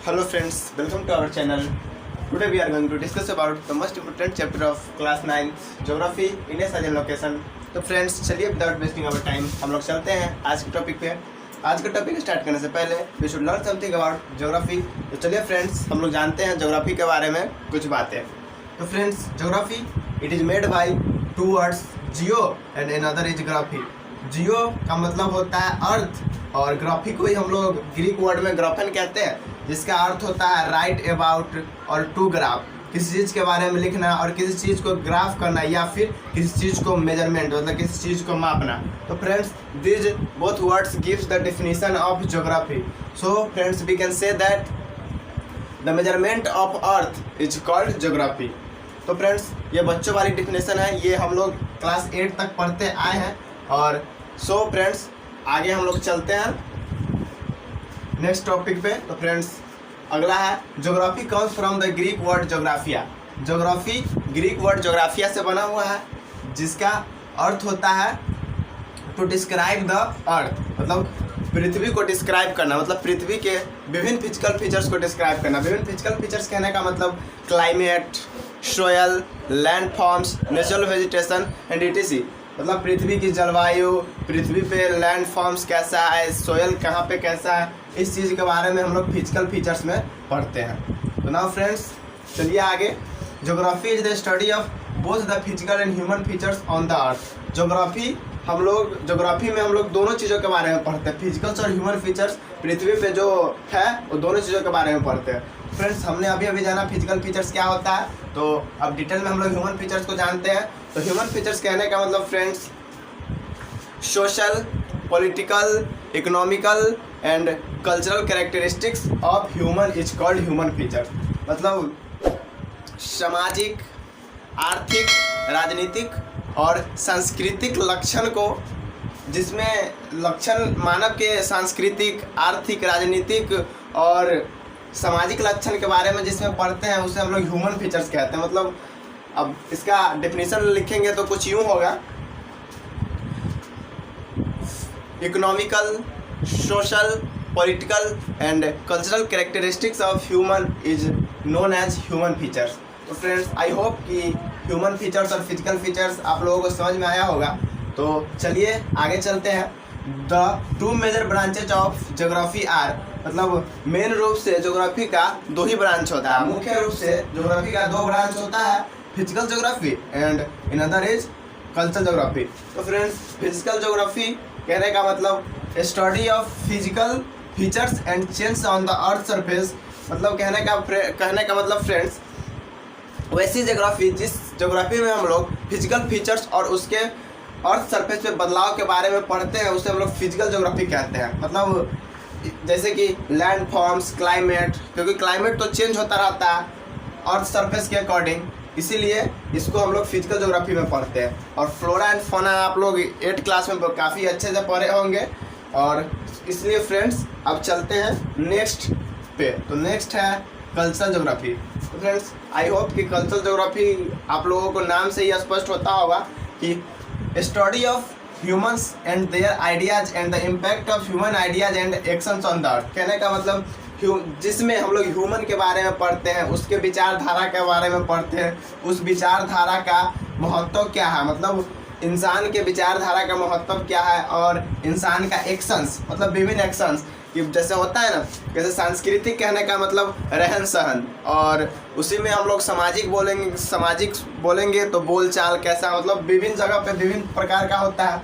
Hello friends, welcome to our channel. Today we are going to discuss about the most important chapter of class 9 Geography, India size and location. तो friends चलिए without wasting our time हम लोग चलते हैं आज के topic पे। आज का टॉपिक स्टार्ट करने से पहले we should learn something about geography. तो चलिए फ्रेंड्स हम लोग जानते हैं ज्योग्राफी के बारे में कुछ बातें। तो friends geography it is made by two words geo and another is graphy. Geo का मतलब होता है अर्थ और ग्राफी को ही हम लोग ग्रीक वर्ड में ग्राफन कहते हैं, जिसका अर्थ होता है राइट अबाउट और टू ग्राफ, किसी चीज़ के बारे में लिखना और किसी चीज़ को ग्राफ करना या फिर किसी चीज़ को मेजरमेंट मतलब किसी चीज़ को मापना। तो friends this both words gives the definition of geography. So friends we can say that the measurement of earth is called geography. तो फ्रेंड्स ये बच्चों वाली डेफिनेशन है, ये हम लोग क्लास 8 तक पढ़ते आए हैं। और सो फ्रेंड्स आगे हम लोग चलते हैं नेक्स्ट टॉपिक पे। तो फ्रेंड्स अगला है geography comes from the Greek word geographia. Geography Greek word geographia से बना हुआ है, जिसका अर्थ होता है टू डिस्क्राइब द अर्थ, मतलब पृथ्वी को डिस्क्राइब करना, मतलब पृथ्वी के विभिन्न फिजिकल फीचर्स को डिस्क्राइब करना। विभिन्न फिजिकल फीचर्स कहने का मतलब climate, soil, land forms, natural vegetation and etc., मतलब पृथ्वी की जलवायु, पृथ्वी पे लैंड फॉर्म्स कैसा है, सोयल कहाँ पे कैसा है, इस चीज़ के बारे में हम लोग फिजिकल फीचर्स में पढ़ते हैं। तो नाउ फ्रेंड्स चलिए आगे। Geography is the study of both the physical and human features on the earth. Geography में हम लोग दोनों चीज़ों के बारे में पढ़ते हैं, फिजिकल्स और ह्यूमन फीचर्स पृथ्वी पे जो है वो दोनों चीज़ों के बारे में पढ़ते हैं। फ्रेंड्स हमने अभी जाना फिजिकल फीचर्स क्या होता है, तो अब डिटेल में हम लोग ह्यूमन फीचर्स को जानते हैं। तो ह्यूमन फीचर्स कहने का मतलब friends social, political, economical and cultural characteristics of human is called human features. मतलब सामाजिक, आर्थिक, राजनीतिक और सांस्कृतिक लक्षण को, जिसमें लक्षण मानव के सांस्कृतिक, आर्थिक, राजनीतिक और सामाजिक लक्षण के बारे में जिसमें पढ़ते हैं उसे हम लोग ह्यूमन फीचर्स कहते हैं। मतलब अब इसका डेफिनेशन लिखेंगे तो कुछ यूँ होगा, economical, social, political and cultural characteristics of human is known as human features. तो फ्रेंड्स आई होप कि ह्यूमन फीचर्स और फिजिकल फीचर्स आप लोगों को समझ में आया होगा। तो चलिए आगे चलते हैं। The two major branches of geography are, मतलब मेन रूप से ज्योग्राफी का दो ही ब्रांच होता है, मुख्य रूप से ज्योग्राफी का दो ब्रांच होता है, physical geography and another is cultural geography. तो फ्रेंड्स फिजिकल ज्योग्राफी कहने का मतलब study of physical features and change on the earth surface, मतलब कहने का मतलब फ्रेंड्स वैसी ज्योग्राफी जिस ज्योग्राफी में हम लोग फिजिकल फीचर्स और उसके अर्थ सरफेस पे बदलाव के बारे में पढ़ते हैं उसे हम लोग फिजिकल ज्योग्राफी कहते हैं। मतलब जैसे कि लैंड फॉर्म्स, क्लाइमेट, क्योंकि क्लाइमेट तो चेंज होता रहता है अर्थ सरफेस के अकॉर्डिंग, इसीलिए इसको हम लोग फिजिकल ज्योग्राफी में पढ़ते हैं। और फ्लोरा एंड फौना आप लोग 8 क्लास में काफ़ी अच्छे से पढ़े होंगे। और इसलिए फ्रेंड्स अब चलते हैं नेक्स्ट पे। तो नेक्स्ट है कल्चरल ज्योग्राफी। तो फ्रेंड्स आई होप कि कल्चरल ज्योग्राफी आप लोगों को नाम से ही स्पष्ट होता होगा कि study of humans and their ideas and the impact of human ideas and actions on the अर्थ। कहने का मतलब जिसमें हम लोग ह्यूमन के बारे में पढ़ते हैं, उसके विचारधारा के बारे में पढ़ते हैं, उस विचारधारा का महत्व क्या है, मतलब इंसान के विचारधारा का महत्व क्या है, और इंसान का एक्शंस मतलब विभिन्न एक्शंस कि जैसे होता है ना, जैसे सांस्कृतिक कहने का मतलब रहन सहन, और उसी में हम लोग सामाजिक बोलेंगे तो बोलचाल कैसा, मतलब विभिन्न जगह पे विभिन्न प्रकार का होता है।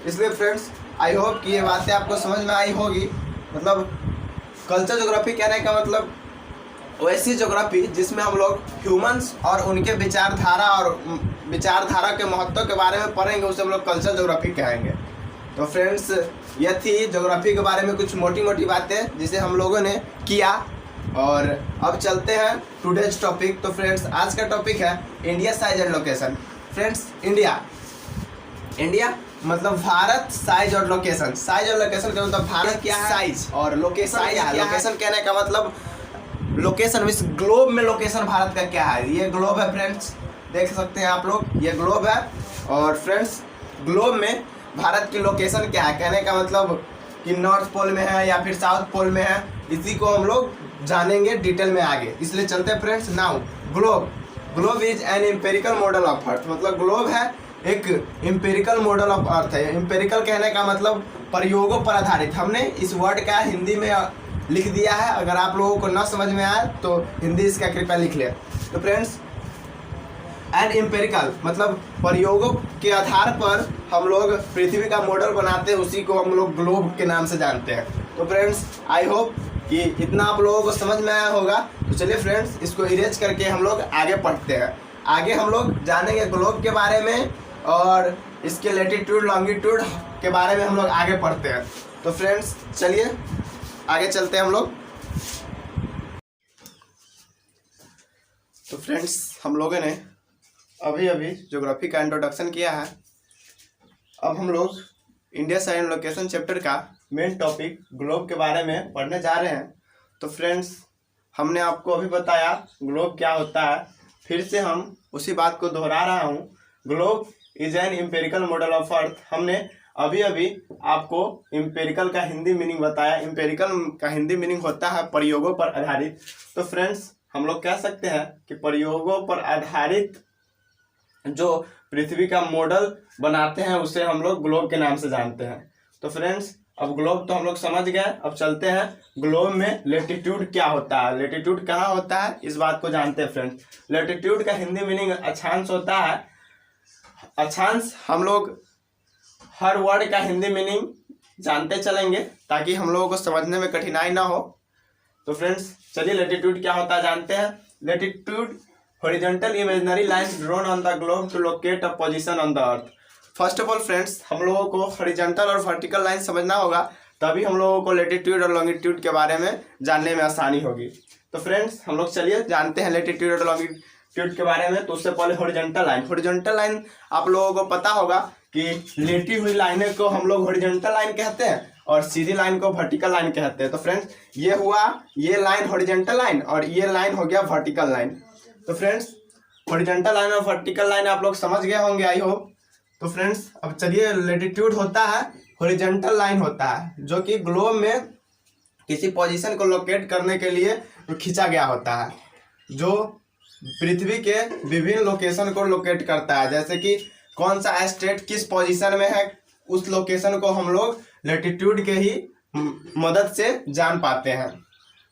इसलिए फ्रेंड्स आई होप कि ये बातें आपको समझ में आई होगी। मतलब कल्चर ज्योग्राफी कहने का मतलब वैसी ज्योग्राफी जिसमें हम लोग ह्यूमंस और उनके विचारधारा के महत्व के बारे में पढ़ेंगे, उसे हम लोग कल्चर ज्योग्राफी कहेंगे। तो फ्रेंड्स यह थी ज्योग्राफी के बारे में कुछ मोटी मोटी बातें जिसे हम लोगों ने किया। और अब चलते हैं टुडेज टॉपिक। तो फ्रेंड्स आज का टॉपिक है India size and location. Friends India मतलब भारत, साइज और लोकेशन। साइज और लोकेशन का मतलब भारत क्या है, साइज और लोकेशन क्या है। लोकेशन कहने का मतलब लोकेशन विश्व ग्लोब में लोकेशन भारत का क्या है। ये ग्लोब है फ्रेंड्स, देख सकते हैं आप लोग, ये ग्लोब है। और फ्रेंड्स ग्लोब में भारत की लोकेशन क्या है, कहने का मतलब कि नॉर्थ पोल में है या फिर साउथ पोल में है, इसी को हम लोग जानेंगे डिटेल में आगे। इसलिए चलते हैं friends. Now globe, globe is an empirical model of earth. मतलब ग्लोब है एक एम्पेरिकल मॉडल ऑफ अर्थ है। एम्पेरिकल कहने का मतलब प्रयोगों पर आधारित। हमने इस वर्ड का हिंदी में लिख दिया है, अगर आप लोगों को ना समझ में आए तो हिंदी इसका कृपया लिख ले। तो फ्रेंड्स एंड एम्पेरिकल मतलब प्रयोगों के आधार पर हम लोग पृथ्वी का मॉडल बनाते हैं, उसी को हम लोग ग्लोब के नाम से जानते हैं। तो फ्रेंड्स आई होप कि इतना आप लोगों को समझ में आया होगा। तो चलिए फ्रेंड्स इसको इरेज करके हम लोग आगे पढ़ते हैं। आगे हम लोग जानेंगे ग्लोब के बारे में और इसके लैटिट्यूड लॉन्गिट्यूड के बारे में हम लोग आगे पढ़ते हैं। तो फ्रेंड्स चलिए आगे चलते हैं हम लोग। तो फ्रेंड्स हम लोगों ने अभी अभी ज्योग्राफी का इंट्रोडक्शन किया है। अब हम लोग India side and location chapter का मेन टॉपिक ग्लोब के बारे में पढ़ने जा रहे हैं। तो फ्रेंड्स हमने आपको अभी बताया ग्लोब क्या होता है, फिर से हम उसी बात को दोहरा रहा हूँ। Globe is an empirical model of earth. हमने अभी अभी आपको एम्पेरिकल का हिंदी मीनिंग बताया। एम्पेरिकल का हिंदी मीनिंग होता है प्रयोगों पर आधारित। तो फ्रेंड्स हम लोग कह सकते हैं कि प्रयोगों पर आधारित जो पृथ्वी का मॉडल बनाते हैं उसे हम लोग ग्लोब के नाम से जानते हैं। तो फ्रेंड्स अब ग्लोब तो हम लोग समझ गए, अब चलते हैं ग्लोब में लेटिट्यूड क्या होता है, लेटिट्यूड कहाँ होता है, इस बात को जानते हैं फ्रेंड्स। लेटिट्यूड का हिंदी मीनिंग अक्षांश होता है। अक्षांश हम लोग हर वर्ड का हिंदी मीनिंग जानते चलेंगे ताकि हम लोगों को समझने में कठिनाई ना हो। तो फ्रेंड्स चलिए लेटिट्यूड क्या होता है जानते हैं। Latitude horizontal imaginary lines drawn on the globe to locate a position on the earth. First of all friends हम लोगों को हॉरिजॉन्टल और वर्टिकल लाइन समझना होगा, तभी हम लोगों को लेटिट्यूड और लॉन्गिट्यूड के बारे में जानने में आसानी होगी। तो फ्रेंड्स हम लोग चलिए जानते हैं लेटिट्यूड और लॉन्गिट्यूड के बारे में। तो उससे पहले हॉरिजॉन्टल लाइन, हॉरिजॉन्टल लाइन आप लोगों को पता होगा कि लेटी हुई लाइनें को हम लोग हॉरिजॉन्टल लाइन कहते हैं और सीधी लाइन को वर्टिकल लाइन कहते हैं। तो फ्रेंड्स ये हुआ, ये लाइन हॉरिजॉन्टल लाइन और ये लाइन हो गया वर्टिकल लाइन। तो फ्रेंड्स हॉरिजॉन्टल लाइन और वर्टिकल लाइन आप लोग समझ गए होंगे आई होप। तो फ्रेंड्स अब चलिए लेटिट्यूड होता है हॉरिजॉन्टल लाइन होता है जो कि ग्लोब में किसी पोजीशन को लोकेट करने के लिए खींचा गया होता है, जो पृथ्वी के विभिन्न लोकेशन को लोकेट करता है। जैसे कि कौन सा स्टेट किस पोजीशन में है, उस लोकेशन को हम लोग लेटिट्यूड के ही मदद से जान पाते हैं।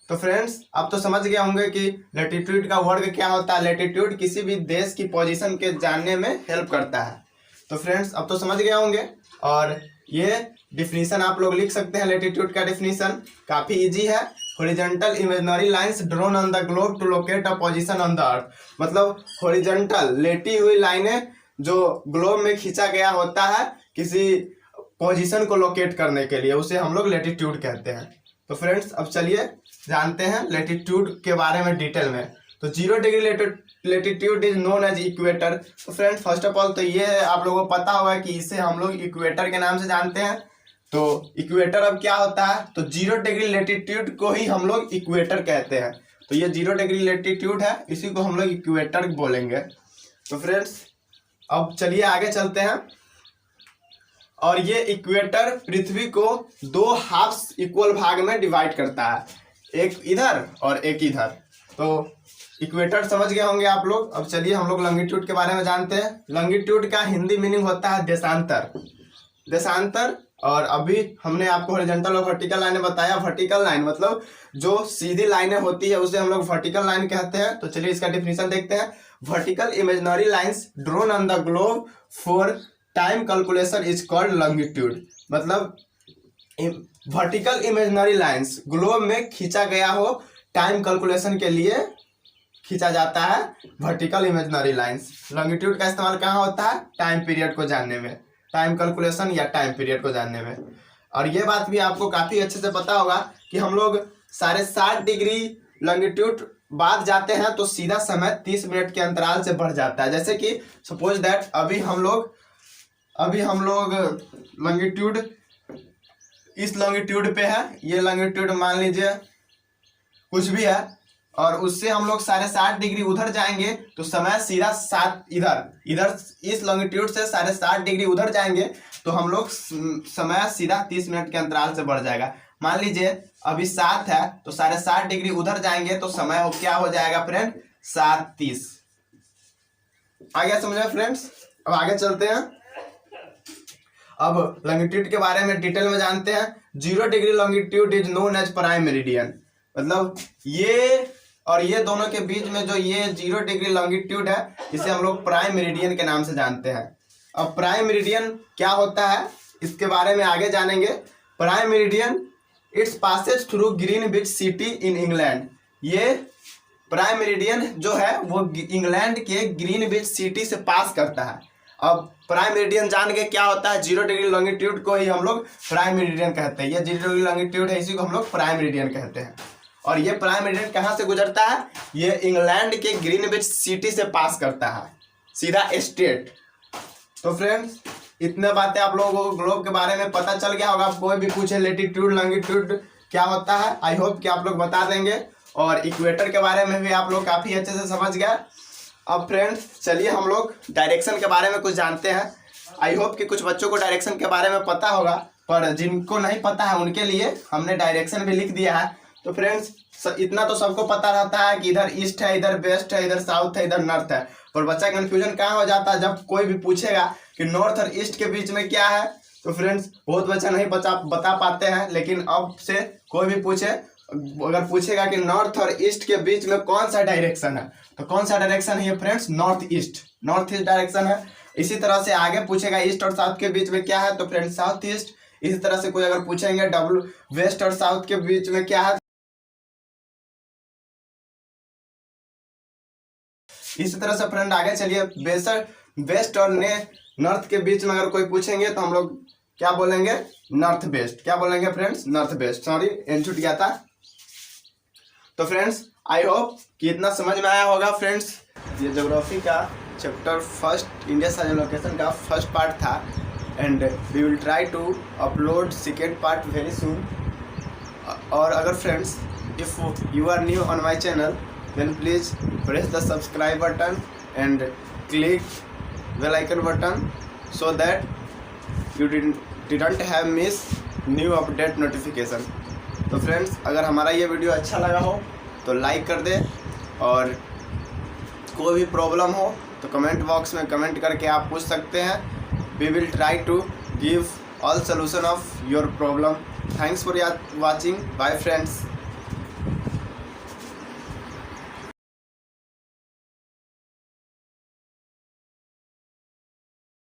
तो फ्रेंड्स अब तो समझ गए होंगे कि लेटिट्यूड का वर्ग क्या होता है। लेटिट्यूड किसी भी देश की पोजीशन के जानने में हेल्प करता है। तो फ्रेंड्स अब तो समझ गए होंगे और ये डिफिनीशन आप लोग लिख सकते हैं। लेटिट्यूड का डिफिनीशन काफ़ी इजी है। Horizontal imaginary lines drawn on the globe to locate a position on the earth. मतलब हॉरिजॉन्टल लेटी हुई लाइनें जो ग्लोब में खींचा गया होता है किसी पोजीशन को लोकेट करने के लिए, उसे हम लोग लेटिट्यूड कहते हैं। तो फ्रेंड्स अब चलिए जानते हैं लेटिट्यूड के बारे में डिटेल में। तो 0 degree latitude is known as equator. तो फ्रेंड्स फर्स्ट ऑफ ऑल तो ये आप लोगों को पता होगा कि इसे हम लोग इक्वेटर के नाम से जानते हैं। तो इक्वेटर अब क्या होता है, तो 0 डिग्री लेटिट्यूड को ही हम लोग इक्वेटर कहते हैं। तो ये 0 डिग्री लेटिट्यूड है, इसी को हम लोग इक्वेटर बोलेंगे। तो फ्रेंड्स अब चलिए आगे चलते हैं। और ये इक्वेटर पृथ्वी को 2 हाफ्स इक्वल भाग में डिवाइड करता है, एक इधर और एक इधर। तो इक्वेटर समझ गए होंगे आप लोग। अब चलिए हम लोग लॉन्गिट्यूड के बारे में जानते हैं। लॉन्गिट्यूड का हिंदी मीनिंग होता है देशांतर, देशांतर। और अभी हमने आपको हॉरिजॉन्टल और वर्टिकल लाइन बताया। वर्टिकल लाइन मतलब जो सीधी लाइनें होती है उसे हम लोग वर्टिकल लाइन कहते हैं। तो चलिए इसका डिफिनीशन देखते हैं। Vertical imaginary lines drawn on the globe for time calculation is called longitude. मतलब वर्टिकल इमेजिनरी लाइंस ग्लोब में खींचा गया हो, टाइम कैलकुलेशन के लिए खींचा जाता है वर्टिकल इमेजिनरी लाइंस। लॉन्गिट्यूड का इस्तेमाल कहाँ होता है, टाइम पीरियड को जानने में, टाइम कैलकुलेशन या टाइम पीरियड को जानने में। और ये बात भी आपको काफ़ी अच्छे से पता होगा कि हम लोग 60.5 डिग्री लॉन्गिट्यूड बाद जाते हैं तो सीधा समय 30 मिनट के अंतराल से बढ़ जाता है। जैसे कि सपोज दैट अभी हम लोग लॉन्गिट्यूड इस लॉन्गिट्यूड पे है, ये लॉन्गिट्यूड मान लीजिए कुछ भी है, और उससे हम लोग 60.5 डिग्री उधर जाएंगे तो समय सीधा इधर इस लॉन्गिट्यूड से 60.5 डिग्री उधर जाएंगे तो हम लोग समय सीधा 30 मिनट के अंतराल से बढ़ जाएगा। मान लीजिए अभी 7 है तो 7.5 डिग्री उधर जाएंगे तो समय वो क्या हो जाएगा फ्रेंड, 7:30। आ गया समझ में फ्रेंड्स। अब आगे चलते हैं। अब लॉन्गिट्यूड के बारे में डिटेल में जानते हैं। 0 degree longitude is known as prime meridian. मतलब ये और ये दोनों के बीच में जो ये 0 डिग्री लॉन्गिट्यूड है इसे हम लोग प्राइम मेरिडियन के नाम से जानते हैं। अब प्राइम मेरिडियन क्या होता है इसके बारे में आगे जानेंगे। Prime meridian it's Passage through Greenwich city in England. ये प्राइम मेरिडियन जो है वो इंग्लैंड के ग्रीनविच सिटी से पास करता है। अब प्राइम मेरिडियन जान के क्या होता है, 0 डिग्री लॉन्गिट्यूड को ही हम लोग प्राइम मेरिडियन कहते हैं। ये 0 डिग्री लॉन्गिट्यूड है, इसी को हम लोग प्राइम मेरिडियन कहते हैं। और ये प्राइम मेरिडियन कहाँ से गुजरता है, ये इंग्लैंड के ग्रीनविच सिटी से पास करता है, सीधा स्टेट। तो फ्रेंड्स इतने बातें आप लोगों को ग्लोब के बारे में पता चल गया होगा। कोई भी पूछे लेटीट्यूड लॉन्गिट्यूड क्या होता है, आई होप कि आप लोग बता देंगे। और इक्वेटर के बारे में भी आप लोग काफ़ी अच्छे से समझ गए। अब फ्रेंड्स चलिए हम लोग डायरेक्शन के बारे में कुछ जानते हैं। आई होप कि कुछ बच्चों को डायरेक्शन के बारे में पता होगा, पर जिनको नहीं पता है उनके लिए हमने डायरेक्शन भी लिख दिया है। तो फ्रेंड्स इतना तो सबको पता रहता है कि इधर ईस्ट है, इधर वेस्ट है, इधर साउथ है, इधर नॉर्थ है। पर बच्चा कन्फ्यूजन कहाँ हो जाता है जब कोई भी पूछेगा कि नॉर्थ और ईस्ट के बीच में क्या है। तो फ्रेंड्स बहुत बच्चा नहीं बता पाते हैं, लेकिन अब से कोई भी पूछे, अगर पूछेगा कि नॉर्थ और ईस्ट के बीच में कौन सा डायरेक्शन है, तो कौन सा डायरेक्शन है ये फ्रेंड्स, नॉर्थ ईस्ट डायरेक्शन है। इसी तरह से आगे पूछेगा ईस्ट और साउथ के बीच में क्या है, तो फ्रेंड्स साउथ ईस्ट। इसी तरह से कोई अगर पूछेंगे वेस्ट और साउथ के बीच में क्या है, इसी तरह से फ्रेंड आगे चलिए। वेस्ट और नॉर्थ के बीच में अगर कोई पूछेंगे तो हम लोग क्या बोलेंगे, नॉर्थ वेस्ट। क्या बोलेंगे friends, north west. Sorry N छूट गया था। तो फ्रेंड्स आई होप कि इतना समझ में आया होगा। फ्रेंड्स ये ज्योग्राफी का chapter first India as a location का फर्स्ट पार्ट था, and we will try to upload second part very soon. और अगर friends if you are new on my channel then please press the subscribe button and click bell icon button so that you didn't have miss new update notification। तो friends अगर हमारा ये video अच्छा लगा हो तो लाइक कर दे, और कोई भी प्रॉब्लम हो तो कमेंट बॉक्स में कमेंट करके आप पूछ सकते हैं। We will try to give all solution of your problem. Thanks for watching। Bye friends.